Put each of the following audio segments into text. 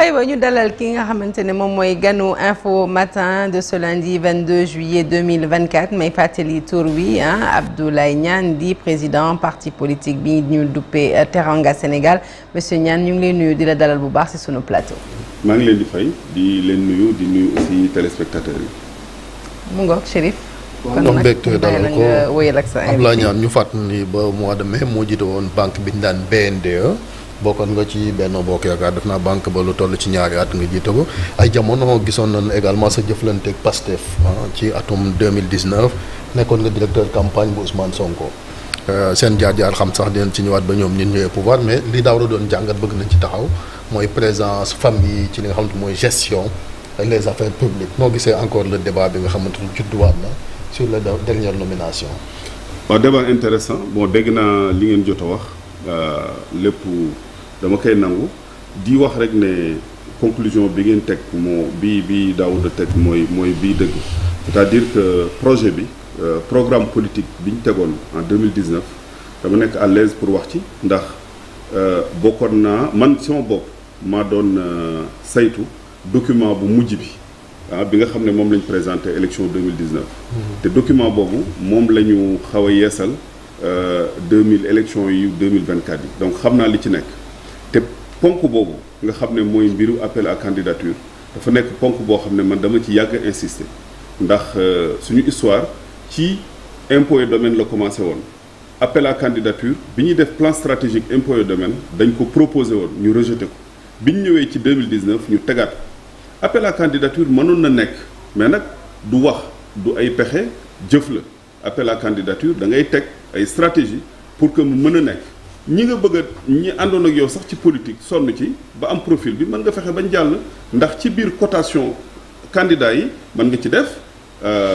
aywa ñu dalal ki nga xamante ne moom mooy ganu info matin de ce lundi 22 juillet 2024 may fàttali tur wi Abdoulaye Niane di président parti politique bi ñu duppee Teranga Sénégal monsieur Niane ñu ngi leen nuyu di la dalal bu baax ci sunu plateau. maa ngi leen di fay di leen nuyu di nuyu aussi téléspectateurs yi. mu ngoog Chérif. kon nag mbégte dalal ko wéyal ak sa Abdoulaye Niane ñu fàttali ba mois de mai moo jiite woon banque bi ñu daan BNDE. bokkoon nga ci Benno Bokk Yaakaar def naa banque ba lu toll ci ñaari at nga jiite ko ay jamono gisoon nañu également sa jëflante ak Pastef ci atum 2019 nekkoon nga directeur campagne bu Ousmane Sonko seen jaar-jaar xam sax dinañ ci ñëwaat ba ñoom ñun ñëwee pouvoir mais li daaw la doon jàngat bëgg nañ ci taxaw mooy présence famille ci li nga xamante mooy gestion ak les affaires publiques noo gisee encore le débat bi nga xamante ni judduwaat na sur la dernière nomination. waaw débat intéressant bon dégg naa li ngeen jot a wax lépp dama koy nangu di wax rek ne conclusion bi ngeen teg moo bi Daouda teg mooy bii dëgg c'est-à-dire que projet bi programme politique bi ñu tegoon en 2019 dama nekk à l'aise pour wax ci ndax bokkoon naa man sama bopp maa doon saytu document bu mujj bi bi nga xam ne moom la ñu présenté élection 2019 te document boobu moom la ñu xaw a yeesal 2000 élection yu 2024 yi donc xam naa li ci nekk te ponk boobu nga xam ne mooy mbiru appel à candidature dafa nekk ponk boo xam ne man dama ci yàgg insister ndax suñu histoire ci impôt et domaine la commencé woon appel à candidature bi ñuy def plan stratégique impôt et domaine dañ ko proposé woon ñu rejeté ko bi ñu ñëwee ci 2019 ñu tegaat appel à candidature mënoon na nekk mais nag du wax du ay pexe jëf la appel à candidature da ngay teg ay stratégie pour que mu mën a nekk ñi nga bëgg a ñi àndoon ak yow sax ci politique sonn ci ba am profil bi mën nga fexe bañ jàll ndax ci biir cotation candidat yi mën nga ci def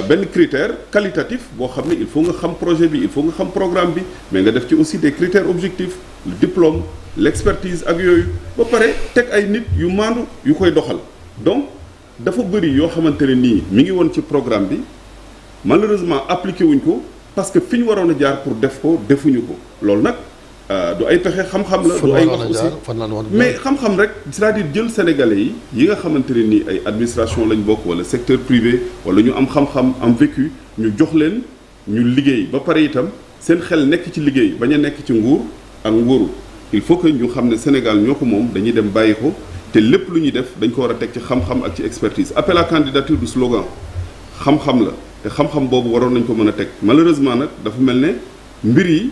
benn critère qualitatif boo xam ne il faut nga xam projet bi il faut nga xam programme bi mais nga def ci aussi des critères objectifs le diplôme l'expertise ak yooyu ba pare teg ay nit yu maandu yu koy doxal donc dafa bëri yoo xamante ne nii mi ngi woon ci programme bi malheureusement appliqué wuñ ko parce que fi ñu waroon a jaar pour def ko defuñu ko loolu nag du ay pexe xam-xam la du ay wax aussi mais xam-xam rek c'est-à-dire jël sénégalais yi nga xamante ne nii ay administration lañ bokk wala secteur privé wala ñu am xam-xam am vécu ñu jox leen ñu liggéey ba pare itam seen xel nekk ci liggéey bañ a nekk ci nguur ak nguuru il faut que ñu xam ne Sénégal ñoo ko moom dañuy dem bàyyi ko te lépp lu ñuy def dañ ko war a teg ci xam-xam ak ci expertise appel à candidature du slogan xam-xam la te xam-xam boobu waroon nañ ko mën a teg malheureusement nag dafa mel ne mbir yi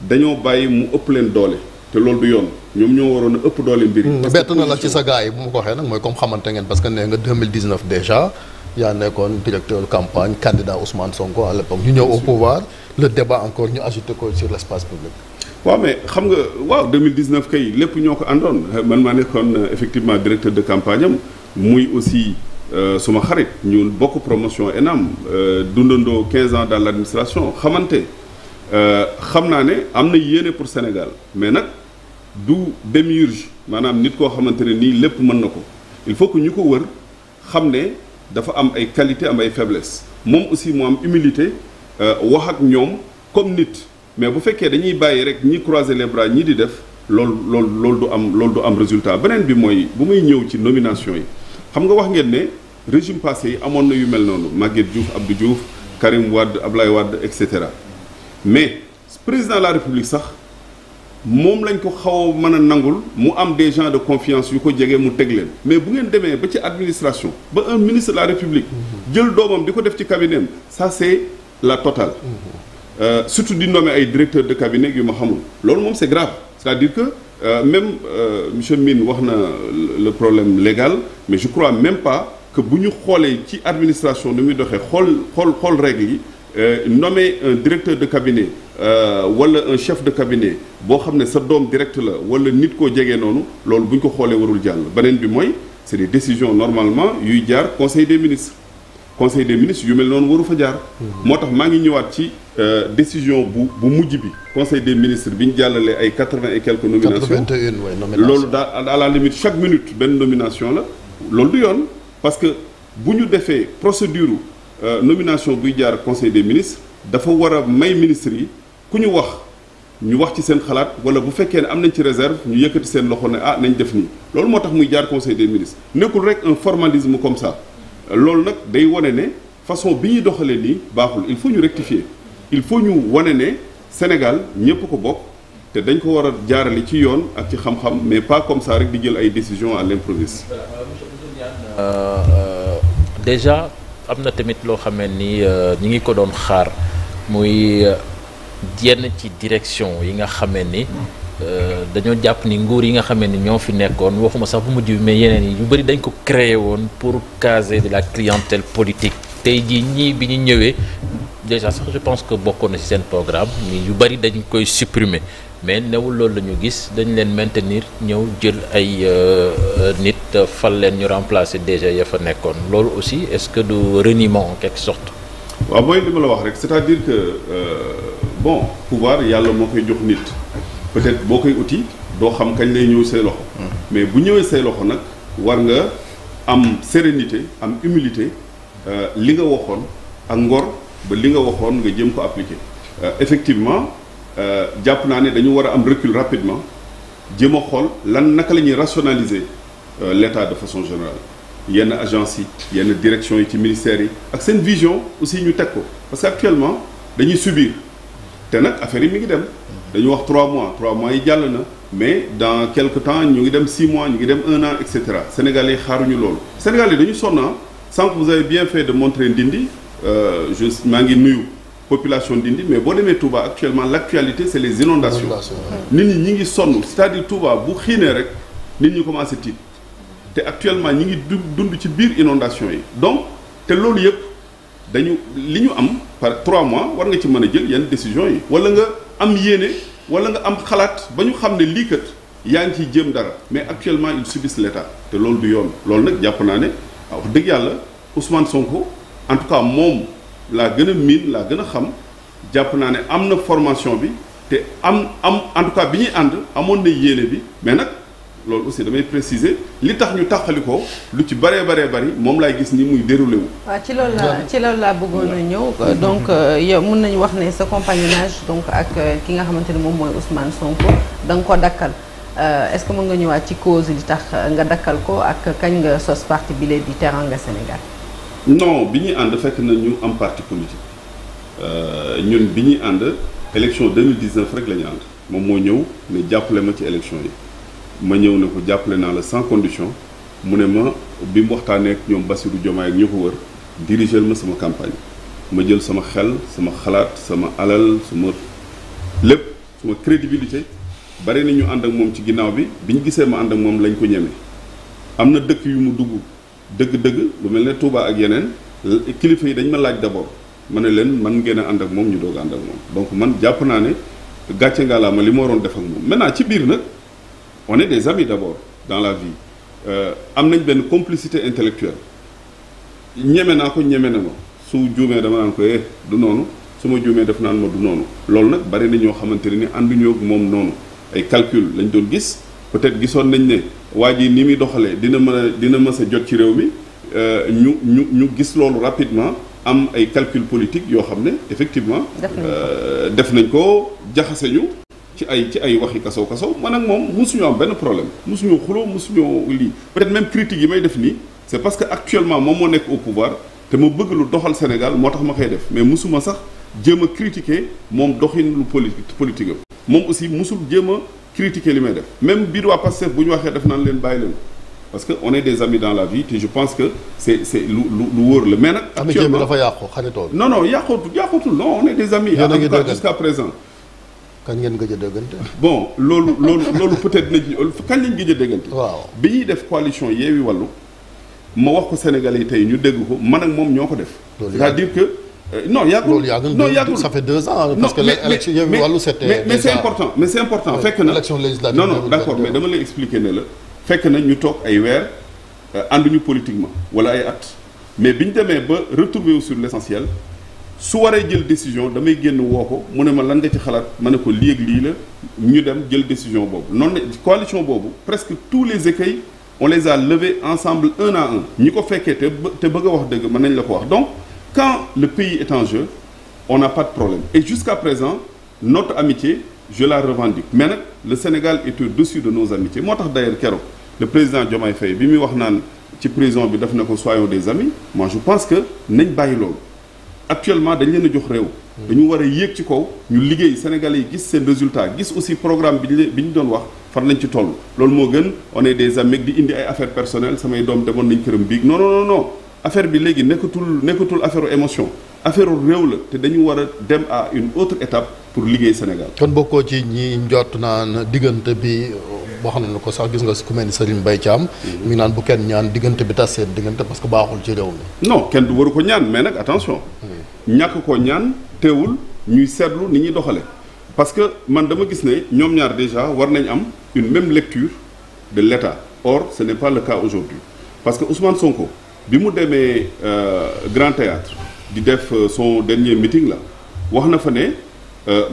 dañoo bàyyi mu ëpp leen doole te loolu du yoon ñoom ñoo waroon a ëpp doole mbir yi. bett na la ci sa gars yi bu ma ko waxee nag mooy comme xamante ngeen parce que nee nga 2019 déjà yaa nekkoon directeur campagne candidat Ousmane Sonko à l'époque ñu ñëw au pouvoir le débat encore ñu ajouté ko sur l'espace public. waaw mais xam nga waaw 2019 kay lépp ñoo ko àndoon man maa nekkoon effectivement directeur de campagne am muy aussi suma xarit ñu bokk promotion ENAM dundandoo 15 ans dans l'administration xamante xam naa ne am na yéene pour Sénégal mais nag du démiurge maanaam nit koo xamante ne nii lépp mën na ko il faut que ñu ko wër xam ne dafa am ay qualité am ay faiblesse moom aussi mu am humilité wax ak ñoom comme nit mais bu fekkee dañuy bàyyi rek ñi croiser les bras ñi di def loolu du am résultat beneen bi mooy bu muy ñëw ci nomination yi xam nga wax ngeen ne régime passé yi amoon na yu mel noonu Maguette Diouf Abdou Diouf Karim Wade Ablaye Wade et cetera mais président de la République sax moom lañ ko xaw a mën a nangul mu am des gens de confiance yu ko jege mu teg leen mais bu ngeen demee ba ci administration ba un ministre de la République jël doomam di ko def ci cabinet am ça c'est la totale surtout di nommer ay directeur de cabinet yu ma xamul loolu moom c'est grave c'est-à-dire que même monsieur Mine wax na le problème légal mais je crois même pas que bu ñu xoolee ci administration ni muy doxee xool règles yi nommer un directeur de cabinet wala un chef de cabinet boo xam ne sa doom direct la wala nit koo jegee noonu loolu bu ñu ko xoolee warul jàll beneen bi mooy c'est des décisions normalement yuy jaar conseil des ministres yu mel noonu waru fa jaar moo tax maa ngi ñëwaat ci décision bu mujj bi conseil des ministres bi ñu jàllalee ay 80 et quelques nominations 81 loolu daal à la limite chaque minute benn nomination la loolu du yoon parce que bu ñu defee procédure nomination buy jaar conseil des ministres dafa war a may ministres yi ku ñu wax ñu wax ci seen xalaat wala bu fekkee ne am nañ ci réserve ñu yëkkati seen loxo ne ah nañ def nii loolu moo tax muy jaar conseil des ministres nekkul rek un formalisme comme ça loolu nag day wane ne façon bi ñuy doxalee nii baaxul il faut ñu rectifier il faut ñu wane ne Sénégal ñëpp ko bokk te dañ ko war a jaarale ci yoon ak ci xam-xam mais pas comme ça rek di jël ay décisions à l'improviste. Déjà am na tamit loo xamee ni ñi ngi ko doon xaar muy yenn ci direction yi nga xamee ni dañoo jàpp ni nguur yi nga xamee ni ñoo fi nekkoon waxuma sax bu mujj bi mais yeneen yi yu bëri dañ ko créer woon pour caser de la clientèle politique tey jii ñii bi ñu ñëwee déjà sax je pense que bokkoon na ci seen programme ni yu bëri dañ koy supprimer mais newul loolu la ñu gis dañ leen maintenir ñëw jël ay nit fal leen ñu remplacer déjà ya fa nekkoon loolu aussi est-ce que du reniement en quelque sorte. waaw mooy li ma la wax rek c'est-à-dire que bon pouvoir yàlla moo koy jox nit peut-être boo koy uti doo xam kañ lay ñëw say loxo. mais bu ñëwee say loxo nag war nga am sérénité am humilité li nga waxoon ak ngor ba li nga waxoon nga jëm ko appliquer. Effectivement jàpp naa ne dañu war a am recul rapidement jéem a xool lan naka la ñuy rationaliser l'État de façon générale. yenn agence yi yenn direction yi ci ministères yi ak seen vision aussi ñu teg ko parce que actuellement dañuy subir te nag affaire yi mi ngi dem dañu wax 3 mois yi jàll na mais dans quelque temps ñu ngi dem 6 mois ñu ngi dem 1 an et cetera Sénégalais yi xaaruñu loolu Sénégalais yi dañu sonna sànq vous avez bien fait de montrer Ndindi maa ngi nuyu population Ndindi mais boo demee Touba actuellement l'actualité c'est les inondations nit ñi ngi sonn c'est-à-dire Touba bu xiinee rek nit ñi commencé tiit te actuellement ñi ngi dund ci biir inondation yi donc te loolu yëpp dañu li ñu am par 3 mois war nga ci mën a jël yenn décisions yi wala nga am yéene wala nga am xalaat ba ñu xam ne lii kat yaa ngi ciy jëm dara mais actuellement ils subissent l'État te loolu du yoon loolu nag jàpp naa ne wax dëgg yàlla Ousmane Sonko en tout cas moom laa gën a miin laa gën a xam jàpp naa ne am na formation bi te am en tout cas bi ñuy ànd amoon na yéene bi mais nag loolu aussi damay préciser li tax ñu taxalikoo lu ci bëree bari moom laay gis ni muy déroulé wu. waaw ci loolu laa bëggoon a ñëw donc yow mun nañu wax ne sa compagnonnage donc ak ki nga xamante ne moom mooy Ousmane Sonko da nga ko dakkal est-ce que mën nga ñëwaat ci cause li tax nga dakkal ko ak kañ nga sos parti bi lee di Teranga Sénégal. non bi ñuy ànd fekk na ñu am parti politique ñun bi ñuy ànd élection 2019 rek la ñu ànd moom moo ñëw ne jàppale ma ci élection yi. ma ñëw ne ko jàppale naa la sans condition mu ne ma bi mu waxtaanee ak ñoom Bassirou Diomaye ak ñu ko wër diriger ma sama campagne ma jël sama xel sama xalaat sama alal sama lépp sama crédibilité bari na ñu ànd ak moom ci ginnaaw bi ñu gisee ma ànd ak moom lañ ko ñeme am na dëkk yu mu dugg dëgg-dëgg lu mel ne Touba ak yeneen kilifa yi dañ ma laaj d'abord ma ne leen man ngeen a ànd ak moom ñu doog ànd ak moom donc man jàpp naa ne gàcce ngaa ma li ma waroon def ak moom maintenant ci biir nag. on est des amis d'abord dans la vie am nañ benn complicité intellectuelle ñeme naa ko ñeme na ma su juumee dama naan ko du noonu su ma juumee def naan ma du noonu loolu nag bari na ñoo xamante ne ni ànduñoo ak moom noonu ay calcul lañ doon gis peut-être gisoon nañ ne waa ji ni muy doxalee dina mës a jot ci réew mi ñu gis loolu rapidement am ay calcul politique yoo xam ne effectivement def nañ ko jaxase ñu ci ay waxi kasaw man ak moom musuñu am benn problème musuñu xuloo musuñu lii peut-être même critique yi may def nii c'est parce que actuellement moom moo nekk au pouvoir te ma bëgg lu doxal Sénégal moo tax ma koy def mais musuma sax jéem a critiquer moom doxin lu politique am moom aussi musul jéem a critiquer li may def même biir waa Pastef bu ñu waxee def naan leen bàyyi leen parce que on est des amis dans la vie te je pense que c'est lu wóor la mais nag actuellement dafa yàqu xaritool non yàqutul non on est des amis en tout cas jusqu'à présent kañ ngeen gëj a déggante. bon loolu peut-être nañ kañ lañ gëj a déggante. waaw bi ñuy def coalition Yewwi Wallu ma wax ko Sénégalais yi tey ñu dégg ko man ak moom ñoo ko def. c'est-à-dire que non yàggul non yàggul ça fait 2 ans. parce que l'élection Yewwi Wallu c'était mais c'est important fekk na élection législative non d'accord mais dama lay expliquer ne la fekk na ñu toog ay weer ànduñu politiquement wala ay at mais bi ñu demee ba retrouver sur l'essentiel su waree jël décision damay génn woo ko mu ne ma lan nga ci xalaat ma ne ko lii ak lii la ñu dem jël décision boobu noonu coalition boobu presque tous les écueils on les a levés ensemble un à un ñi ko fekkee te bëgg a wax dëgg mën nañ la ko wax donc quand le pays est en jeu on n'a pas de problème et jusqu'à présent notre amitié je la revendique mais nag le Sénégal est au-dessus de nos amitiés moo tax d'ailleurs keroog le président Diomaye Faye bi muy wax naan ci prison bi daf na ko soyons des amis moi je pense que nañ bàyyi loolu actuellement dañ leen a jox réew dañu war a yéeg ci kaw ñu liggéey Sénégalais yi gis seen résultat gis aussi programme bi ñu doon wax fan lañ ci toll loolu moo gën on est des amis di indi ay affaires personnelles samay doom demoon nañ këram biig non affaire bi léegi nekkatul affaire émotion affaire réew la te dañu war a dem à une autre étape pour liggéey Sénégal. kon bokkoo ci ñi njott naan diggante bi wax nañu ko sax gis nga ku mel ni Serigne Mbaye Thiam. mi ngi naan bu kenn ñaan diggante bi tas seen diggante parce que baaxul ci réew mi. non kenn du waru ko ñaan mais nag attention. ñàkk koo ñaan teewul ñuy seetlu ni ñuy doxale parce que man dama gis ne ñoom ñaar déjà war nañ am une même lecture de l'État or ce n'est pas le cas aujourd'hui parce que Ousmane Sonko bi mu demee Grand Théâtre di def son dernier meeting là wax na fa ne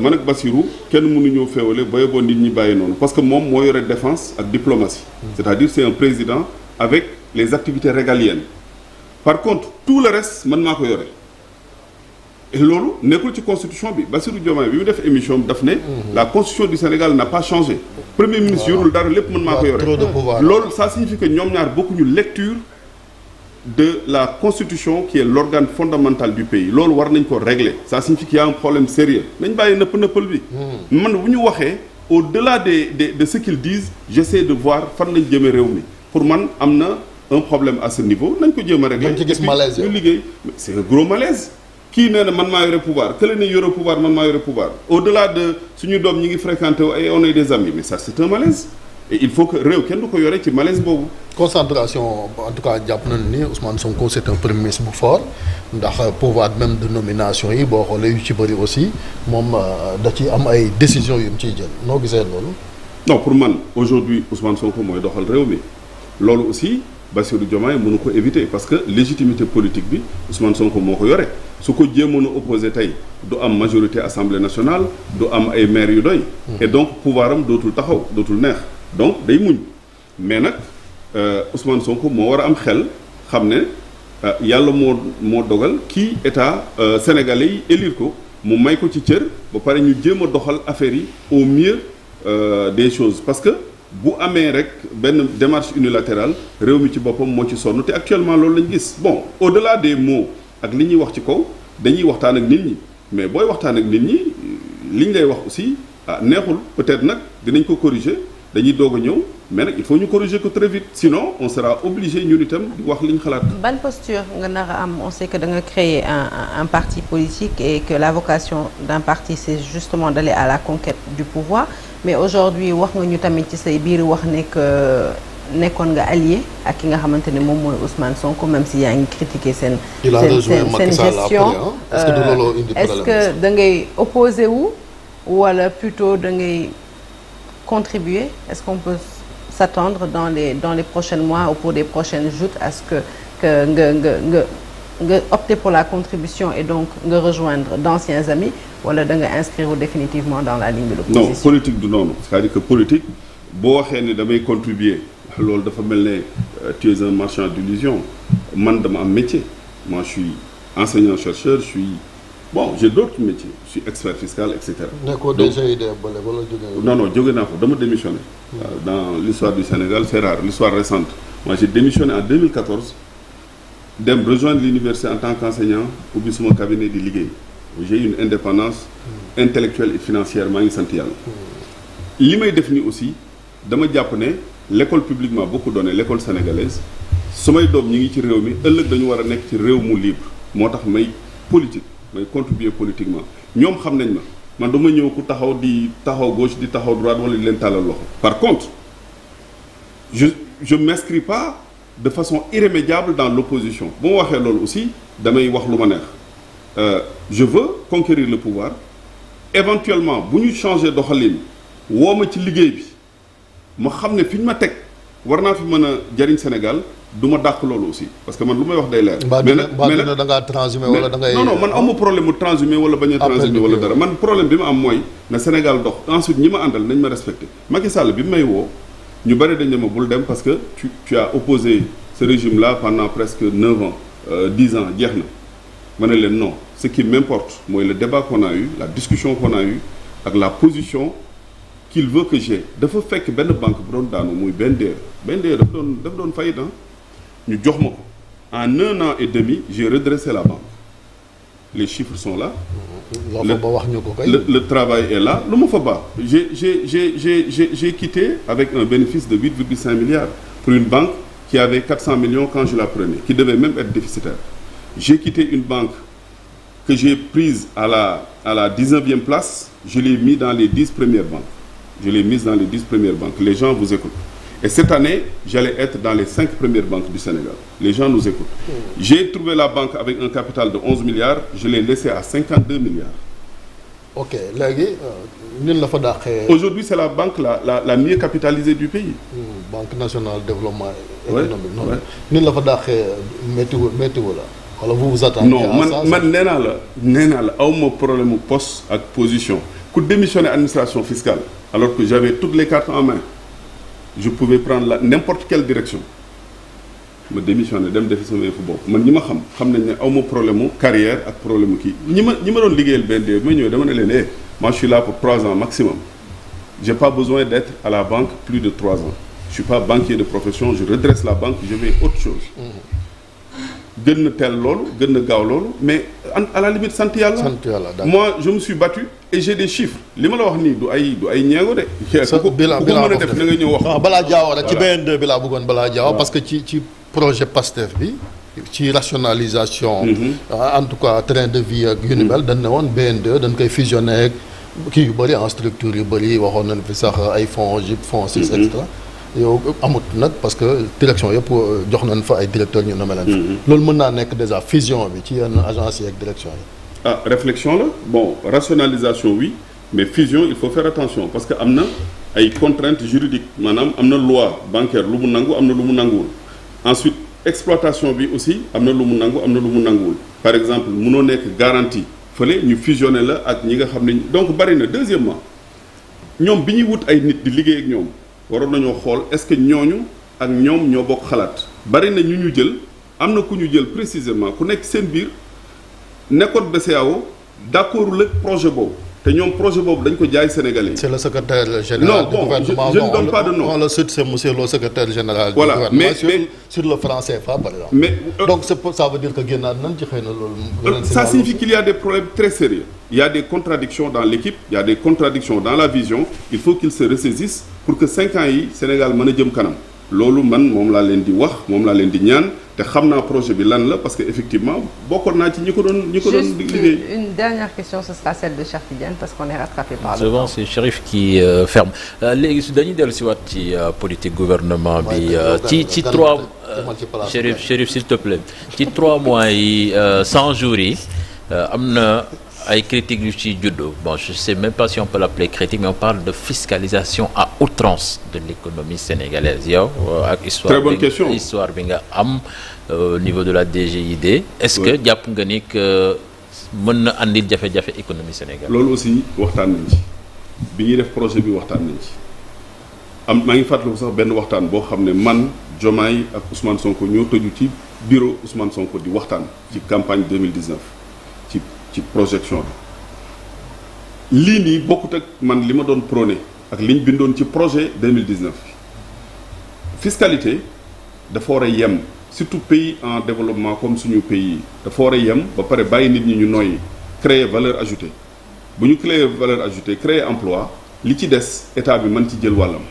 man ak Bassirou kenn mënuñoo féewale ba yóbboo nit ñi bàyyi noonu parce que moom moo yore défense ak diplomatie c'est-à-dire c'est un président avec les activités régaliennes par contre tout le reste man maa ko yore et loolu nekkul ci constitution bi Bassirou Diomaye bi mu def émission bi daf ne la constitution du Sénégal n'a pas changé premier ministre yorul dara lépp man maa ko yore loolu ça signifie que ñoom ñaar bokkuñu lecture de la constitution qui est l'organe fondamental du pays loolu war nañ ko régler ça signifie qu'il y a un problème sérieux nañ bàyyi nëppal bi man bu ñu waxee au-delà de ce qu'ils disent j'essaie de voir fan lañ jëmee réew mi pour man am na un problème à ce niveau nañ ko jéem a régler ñu liggéey c'est un gros malaise kii nee na man maa yore pouvoir kële ne yore pouvoir man maa yore pouvoir au-delà de suñu doom ñi ngi fréquenté wu ay on est des amis mais ça c'est un malaise et il faut que réew kenn du ko yore ci malaise boobu. concentration en tout cas jàpp nañu ni Ousmane Sonko c'est un premier ministre bu fort ndax pouvoir même de nomination yi boo xoolee yu ci bëri aussi moom da ci am ay décisions yu mu ciy jël noo gisee loolu. non pour man aujourd'hui Ousmane Sonko mooy doxal réew mi loolu aussi Bassirou Diomaye mënu ko éviter parce que légitimité politique bi Ousmane Sonko moo ko yore su ko jéemoon a opposé tey du am majorité assemblée nationale du am ay maires yu doy. et donc pouvoir am dootul taxaw dootul neex. donc day muñ mais nag Ousmane Sonko moo war a am xel xam ne yàlla moo dogal kii état sénégalais yi élire ko mu may ko ci cër ba pare ñu jéem a doxal affaire yi au mieux des choses parce que bu amee rek benn démarche unilatérale réew mi ci boppam moo ci sonn te actuellement loolu lañu gis bon au-delà des mots ak li ñuy wax ci kaw dañuy waxtaan ak nit ñi mais booy waxtaan ak nit ñi li ñu lay wax aussi neexul peut-être nag dinañ ko corriger dañuy doog a ñëw mais nag il faut ñu corriger ko très vite sinon on sera obligé ñun itam di wax li ñu xalaat. ban posture nga nar a am on sait que da nga créer un parti politique et que la vocation d'un parti c'est justement d'aller à la conquête du pouvoir mais aujourd'hui wax nga ñu tamit ci say biir wax ne que nekkoon nga allié ak ki nga xamante ne moom mooy Ousmane Sonko même si yaa ngi critiquer seen gestion est-ce que da ngay opposé wu wala plutôt da ngay contribuer est-ce qu'on peut s'attendre dans les prochains mois ou pour des prochaines joutes à ce que nga opter pour la contribution et donc nga rejoindre d'anciens amis wala da nga inscrire définitivement dans la ligne de l'opposition. Non politique du noonu c'est-à-dire que politique boo waxee ne damay contribuer loolu dafa mel ne tu es un marchand d'illusions man dama am métier moi je suis enseignant chercheur je suis bon j'ai d'autres métiers je suis expert fiscal et cetera. nekkoo déjà idée wala jóge. non jóge naa ko dama démissionné. dans l'histoire du Sénégal c'est rare l'histoire récente moi j'ai démissionné en 2014 dem rejoindre l'université en tant qu'enseignant ubbi suma cabinet di liggéey j'ai une indépendance intellectuelle et financière maa ngi sant yàlla. li may def ni aussi dama jàpp ne l'école publique m'a beaucoup donné l'école sénégalaise sumay doom ñi ngi ci réew mi ëllëg dañu war a nekk ci réew mu libre moo tax may politique. may contribuer politiquement ñoom xam nañ ma man dama ñëw ku taxaw di taxaw gauche di taxaw droite wala di leen tàllal loxo. par contre je m'inscris pas de façon irrémédiable dans l'opposition bu ma waxee loolu aussi damay wax lu ma neex je veux conquérir le pouvoir éventuellement bu ñu changer doxalin woo ma ci liggéey bi ma xam ne fi ñu ma teg war naa fi mën a jariñ Sénégal du ma dàq loolu aussi parce que man lu may wax day leer. mais nag da ngaa transhumé wala da ngay. non man amu problème mu transhumé wala bañ a transhumé wala dara man problème bi ma am mooy na Sénégal dox ensuite ñi ma àndal nañ ma respecté Macky Sall bi may woo ñu bari dañ ne ma bul dem parce que tu as opposé ce régime là pendant presque 9 ans 10 ans jeex na ma ne leen non ce qui m'importe mooy le débat qu'on a eu la discussion qu'on a eu ak la position qu'il veut que j'ai dafa fekk benn banque bu doon daanu muy BNDE dafa doon faillite ñu jox ma ko en 1 an et demi j'ai redressé la banque les chiffres sont là. Le travail est là lu ma fa baax j'ai quitté avec un bénéfice de 8,5 milliards pour une banque qui avait 400 millions quand je la prenais qui devait même être déficitaire. J'ai quitté une banque que j'ai prise à la 19e place, je l'ai mis dans les 10 premières banques. Je l'ai mise dans les 10 premières banques. Les gens vous écoutent. Et cette année, j'allais être dans les 5 premières banques du Sénégal. Les gens nous écoutent. J'ai trouvé la banque avec un capital de 11 milliards, je l'ai laissé à 52 milliards. Ok, léegi ñun la fa dàqee. Aujourd'hui, c'est la banque la mieux capitalisée du pays. Banque nationale de développement économique. Non, ñun la fa dàqee météo la. wala vous vous attendez non man nee naa la awma problème mu poste ak position ku démissionner administration fiscale alors que j'avais toutes les cartes en main je pouvais prendre n'importe quelle direction ma démissionner dem defi sama yëfu bopp man ñi ma xam nañ ne awma problème mu carrière ak problème mu kii ñi ma doon liggéeyal BND bi ma ñëwee dama ne leen moi je suis là pour 3 ans maximum j'ai pas besoin d'être à la banque plus de 3 ans je suis pas banquier de profession je redresse la banque je vais autre chose gën na teel loolu gën na gaaw loolu mais à la limite sant yàlla. Moi je me suis battu et j'ai des chiffres li ma la wax nii du ay ñeego de. bilan mën a def na nga ñëw wax. balaa jaaw rek ci BND bi laa bëggoon balaa jaaw parce que ci projet PASTEF bi ci rationalisation. En tout cas train de vie ak yu ni mel dañ ne woon BND dañ koy fusionner ak kii yu bëri en structure yu bëri waxoon nañ fi sax ay fonds JIP fonds 6 et cetera. yow amut nag parce que direction yëpp jox nañ fa ay directeurs ñu nommé leen. loolu mën naa nekk déjà fusion bi ci yenn agence yi ak direction yi. Réflexion la bon rationalisation oui mais fusion il faut faire attention parce que am na ay contraintes juridiques maanaam am na loi bancaire lu mu nangu am na lu mu nanguwul ensuite exploitation bi aussi am na lu mu nangu am na lu mu nanguwul par exemple mënoo nekk garantie fële ñu fusionné la ak ñi nga xam ne donc bari na. Deuxièmement ñoom bi ñuy wut ay nit di liggéey ak ñoom. waroon nañoo xool est-ce que ñooñu ak ñoom ñoo bokk xalaat bari na ñu jël am na ku ñu jël précisément ku nekk seen biir nekkoon BCEAO d'accordul ak projet boobu te ñoom projet boobu dañ ko jaay Sénégalais yi. C'est le secrétaire général du gouvernement. Je ne donne pas de nom. Le sud c'est monsieur le secrétaire général. Voilà, du gouvernement sur le franc CFA par exemple. Mais donc ça veut dire que génnaat nañ ci xëy na loolu. Ça signifie qu'il y a des problèmes très sérieux. Il y a des contradictions dans l'équipe, il y a des contradictions dans la vision. Il faut qu'ils se ressaisissent pour que 5 ans yi Sénégal mën a jëm kanam. loolu man moom laa leen di wax moom laa leen di ñaan te xam naa projet bi lan la parce que effectivement bokkoon naa ci ñi ko doon liggéey. Une dernière question ce sera celle de Cheikh Tidiane parce qu'on est rattrapé par le temps. Souvent c'est Chérif qui ferme léegi su dañuy dellu si waat ci politique gouvernement bi ci 3 Chérif s'il te plaît ci 3 mois yi 100 jours yi am na ay critiques yu ci juddu bon je sais même pas si on peut l'appeler critique mais on parle de fiscalisation à outrance de l'économie sénégalaise yow ak histoire bi nga am au niveau de la DGID est-ce que jàpp nga ni que mën na andil jafe-jafe économie sénégalaise. loolu aussi waxtaan nañ ci bi ñuy def projet bi waxtaan nañ ci maa ngi fàttaliku sax benn waxtaan boo xam ne man Diomaye ak Ousmane Sonko ñoo tëju ci bureau Ousmane Sonko di waxtaan ci campagne 2019 ci projection bi lii nii bokkut ak man li ma doon prôné ak li ñu bindoon ci projet 2019 fiscalité dafa war a yem surtout pays en développement comme suñu pays yi dafa war a yem ba pare bàyyi nit ñi ñu noyyi créer valeur ajoutée bu ñu créer valeur ajoutée créer emploi li ci des état bi mën ci jël wàllam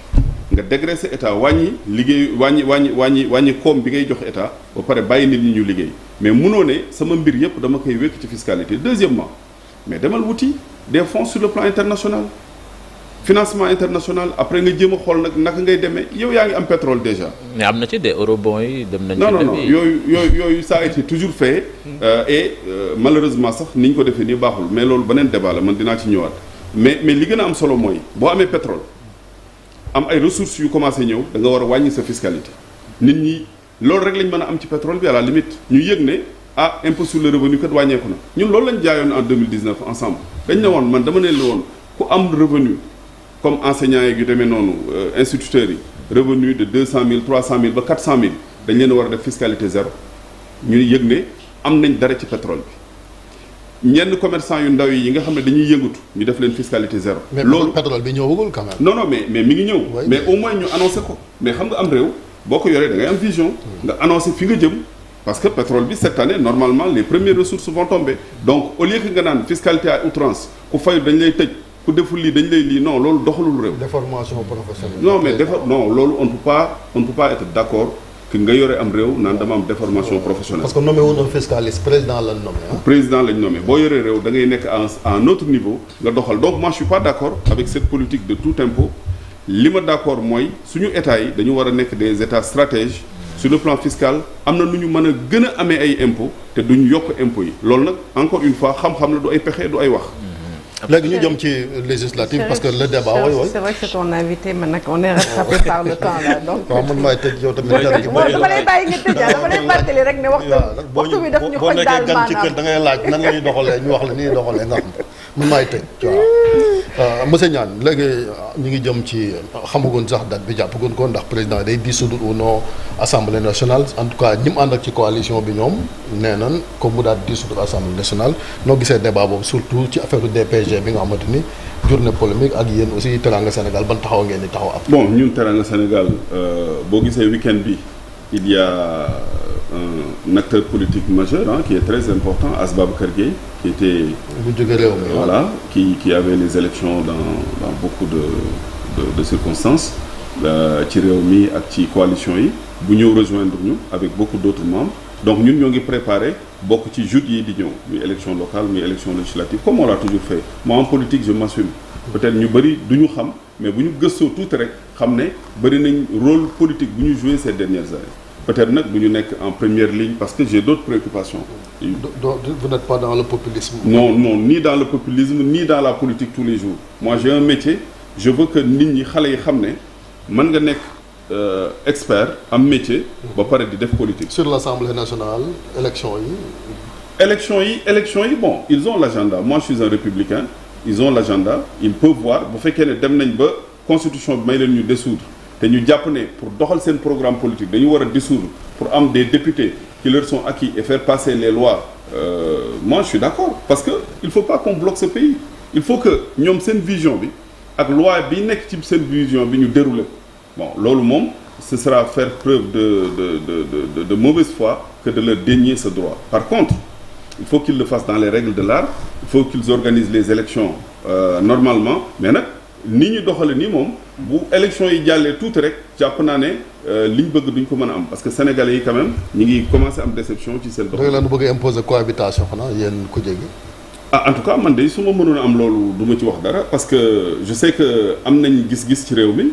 nga dégraisser état wàññi liggéey wàññi koom bi ngay jox état ba pare bàyyi nit ñi ñu liggéey mais munoo ne sama mbir yëpp dama koy wékk ci fiscalité. Deuxièmement mais demal wuti des fonds sur le plan international financement international après nga jéem a xool nag naka ngay demee yow yaa ngi am pétrole déjà. mais am na ci des eurobonds yi dem nañ. non yooyu ça a été toujours fait. Et malheureusement sax ni ñu ko defee nii baaxul mais loolu beneen débat la man dinaa ci ñëwaat mais li gën a am solo mooy boo amee pétrole am ay ressources yu commencé ñëw da nga war a wàññi sa fiscalité nit ñi. loolu rek lañ mën a am ci pétrole bi à la limite ñu yëg ne impôt sur le revenu kat wàññeeku na ñun loolu lañ jaayoon en 2019 ensemble dañ ne woon man dama ne la woon ku am revenu comme enseignants yi yu demee noonu instituteurs yi revenu de 200 000 300 000 ba 400 000 dañ leen war a def fiscalité zéro ñu yëg ne am nañ dara ci pétrole ñenn commerçant yu ndaw yi nga xam ne dañuy yëngatu ñu def leen fiscalité zéro. loolu pétrole bi ñëwagul quand même. non mais mi ngi ñëw. mais au moins ñu annoncé ko. mais xam nga am réew boo ko yoree da ngay am vision. nga annoncé fi nga jëm. parce que pétrole bi cette année normalement les premières ressources vont tomber donc au lieu que nga naan fiscalité à outrance ku fayu dañ lay tëj ku deful lii dañ lay lii non loolu doxalul réew. déformation professionnelle. non mais non loolu on ne peut pas être d'accord que nga yore am réew naan dama am déformation professionnelle. parce que nommé wu ñu fiscaliste président lañ nommé ah. président lañ nommé boo yoree réew da ngay nekk à un autre niveau nga doxal donc moi je suis pas d'accord avec cette politique de tout impôt li ma d'accord mooy suñu état yi dañu war a nekk des états stratèges. sur le plan fiscal am na nu ñu mën a gën a amee ay impôts te duñu yokk impôts yi loolu nag encore une fois xam-xam la du ay pexe du ay wax. léegi ñu jëm ci législative parce que le débat oui. c'est vrai que c'est ton invité man nag on est rattrapé par le temps là donc. waaw man maay tëj yow tamit. dama lay bàyyi nga tëj dama lay fàttali rek ne waxtu bi daf ñu xoj daal boo nekkee gan ci kër da ngay laaj nan la ñuy doxalee ñu wax la ni ñuy doxalee nga xam man maay tëj waaw. monsieur Niane léegi ñu ngi jëm ci xamagoon sax date bi jàppagoon ko ndax président day dissoudre ou non assemblée nationale en tout cas ñi mu ànd ak ci coalition bi ñoom nee nañ comme mu daal dissoudre assemblée nationale noo gisee débat boobu surtout ci affaire DPG bi nga xamante ni jur na polémique ak yéen aussi Teranga Sénégal ban taxaw ngeen di taxaw ab. bon ñun Teranga Sénégal boo gisee week-end bi il y a un acteur politique majeur qui est très important Ass Babacar Gueye qui était. bu jógee réew mi voilà qui avait les élections dans beaucoup de circonstances ci réew mi ak ci coalition yi bu ñëw rejoindre ñu avec beaucoup d'autres membres donc ñun ñoo ngi préparé bokk ci joutes yi di ñëw muy élection locale muy élection législative comme on l'a toujours fait moi en politique je m'assume peut-être ñu bëri du ñu xam mais bu ñu gëstoo tuuti rek xam ne bëri nañ rôle politique bu ñu joué ces dernières années peut-être nag du ñu nekk en première ligne parce que j'ai d'autres préoccupations. Vous n'êtes pas dans le populisme. Non, ni dans le populisme ni dans la politique tous les jours moi j'ai un métier je veux que nit ñi xale yi xam ne mën nga nekk expert am métier ba pare di def politique. Sur l'Assemblée nationale élection yi bon ils ont l'agenda moi je suis un républicain ils ont l'agenda ils peuvent voir bu fekkee ne dem nañ ba constitution bi may leen ñu dissoudre te ñu jàpp ne pour doxal seen programme politique dañu war a dissoudre pour am des députés qui leur sont acquis et faire passer les lois moi je suis d'accord parce que il faut pas qu'on bloque ce pays il faut que ñoom seen vision bi ak loi bi nekk ci seen vision bi ñu dérouler bon loolu moom ce sera faire preuve de mauvaise foi que de leur dénier ce droit par contre il faut qu'ils le fassent dans les règles de l'art il faut qu'ils organisent les élections normalement mais nag ni ñu doxale nii moom bu élection yi jàllee tuuti rek jàpp naa ne li ñu bëgg duñ ko mën a am parce que sénégalais yi quand même ñi ngi commencer am déception ci seen dox. da nga leen bëgg a imposer cohabitation xanaa yéen ku jege. en tout cas man de su ma mënoon a am loolu du ma ci wax dara parce que je sais que am nañ gis-gis ci réew mi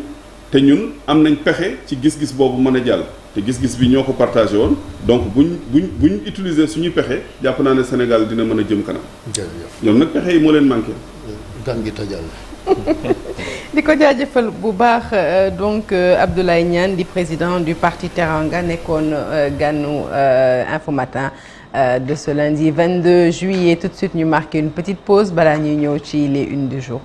te ñun am nañ pexe ci gis-gis boobu mën a jàll te gis-gis bi ñoo ko partagé woon donc buñ utiliser suñuy pexe jàpp naa ne Sénégal dina mën a jëm kanam. jërëjëf ñoom nag pexe yi moo leen manqué. gan gi tëjal. di ko jaajëfal bu baax donc Abdoulaye Niane di président du parti Teranga nekkoon ganu Infos Matin de ce lundi 22 juillet tout de suite ñu marqué une petite pause balaa ñuy ñëw ci les unes du jour.